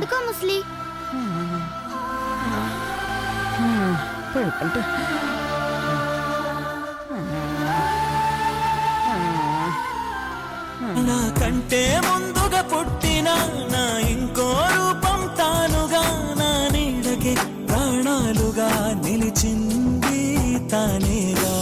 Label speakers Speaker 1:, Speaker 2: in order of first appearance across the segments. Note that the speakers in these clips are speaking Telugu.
Speaker 1: పడుకో ముస్లి.
Speaker 2: అంటే
Speaker 3: నాకంటే ముందుగా పుట్టిన నా ఇంకో రూపం తానుగా, నా నీడకి ప్రాణాలుగా నిలిచింది తానేగా.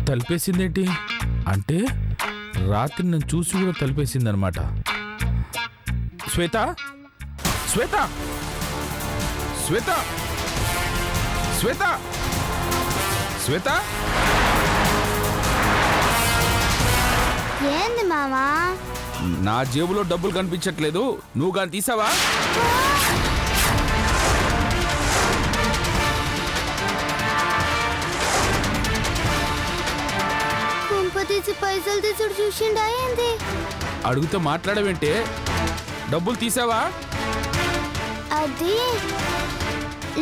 Speaker 2: తలిపేసిందేంటి? అంటే రాత్రి నన్ను చూసి కూడా తలిపేసిందనమాట. శ్వేత, శ్వేత, శ్వేత, శ్వేత, శ్వేత.
Speaker 1: ఏంది మామా?
Speaker 2: నా జేబులో డబ్బులు కనిపించట్లేదు, నువ్వు కానీ తీసావా?
Speaker 1: తీసి పైసలు తీసుడు చూసిండా ఏంది?
Speaker 2: అడుగుతూ మాట్లాడవేంటే? డబ్బులు తీసావా?
Speaker 1: అది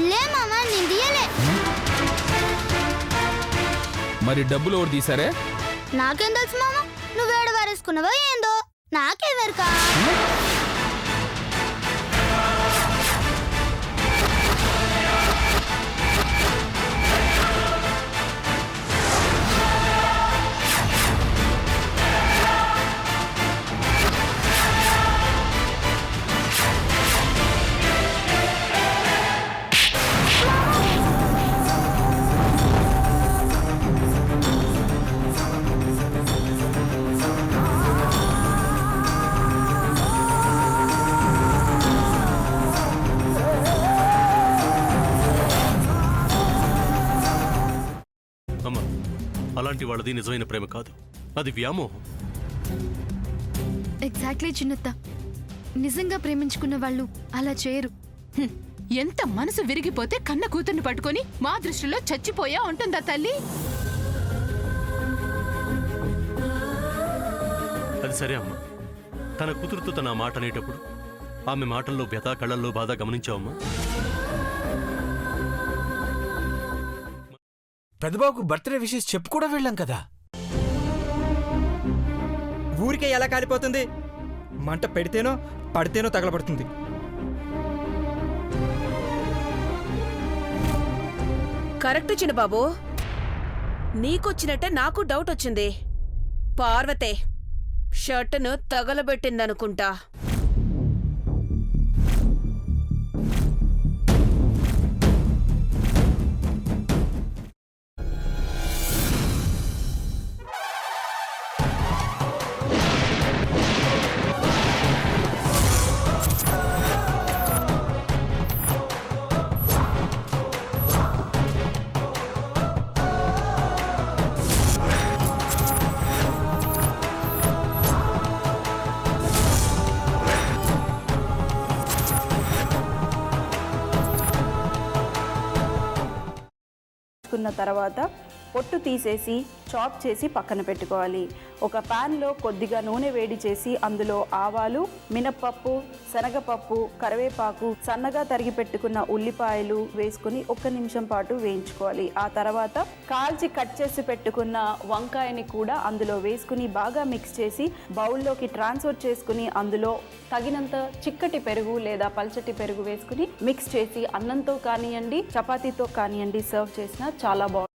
Speaker 1: లే మామా, నేను తీయలే.
Speaker 2: మరి డబ్బులు ఎవరు తీసారే?
Speaker 1: నాకేం తెలుసు మామ, నువ్వేడు వారేసుకున్నావో ఏందో నాకెవరికా?
Speaker 4: అలాంటి వాళ్ళది నిజమైన ప్రేమ కాదు, అది వ్యామోహం.
Speaker 5: ఎగ్జాక్ట్లీ చిన్నత్త, నిజంగా ప్రేమించుకున్న వాళ్ళు అలా చేయరు.
Speaker 6: ఎంత మనసు విరిగిపోతే కన్న కూతుర్ని పట్టుకొని మా దృష్టిలో చచ్చిపోయా ఉంటుందా తల్లి?
Speaker 4: అది సరే అమ్మా, తన కూతురుతో తన మాట అనేటప్పుడు ఆమె మాటల్లో వ్యథ, కళ్ళల్లో బాధ గమనించావమ్మా?
Speaker 7: పెద్దబాబుకు బర్త్డే విషెస్ చెప్పు కూడా వెళ్ళాం కదా.
Speaker 8: ఊరికే ఎలా కాలిపోతుంది? మంట పెడితేనో పడితేనో తగలబడుతుంది.
Speaker 9: కరెక్ట్ చిన్నబాబు, నీకొచ్చినట్టే నాకు డౌట్ వచ్చింది. పార్వతే షర్టును తగలబెట్టిందనుకుంటా.
Speaker 10: తర్వాత పొట్టు తీసేసి చాప్ చేసి పక్కన పెట్టుకోవాలి. ఒక ప్యాన్లో కొద్దిగా నూనె వేడి చేసి అందులో ఆవాలు, మినప్పప్పు, శనగపప్పు, కరివేపాకు, సన్నగా తరిగి పెట్టుకున్న ఉల్లిపాయలు వేసుకుని 1 నిమిషం పాటు వేయించుకోవాలి. ఆ తర్వాత కాల్చి కట్ చేసి పెట్టుకున్న వంకాయని కూడా అందులో వేసుకుని బాగా మిక్స్ చేసి బౌల్లోకి ట్రాన్స్ఫర్ చేసుకుని అందులో తగినంత చిక్కటి పెరుగు లేదా పల్చటి పెరుగు వేసుకుని మిక్స్ చేసి అన్నంతో కానివ్వండి, చపాతీతో కానివ్వండి సర్వ్ చేసినా చాలా బాగుంటుంది.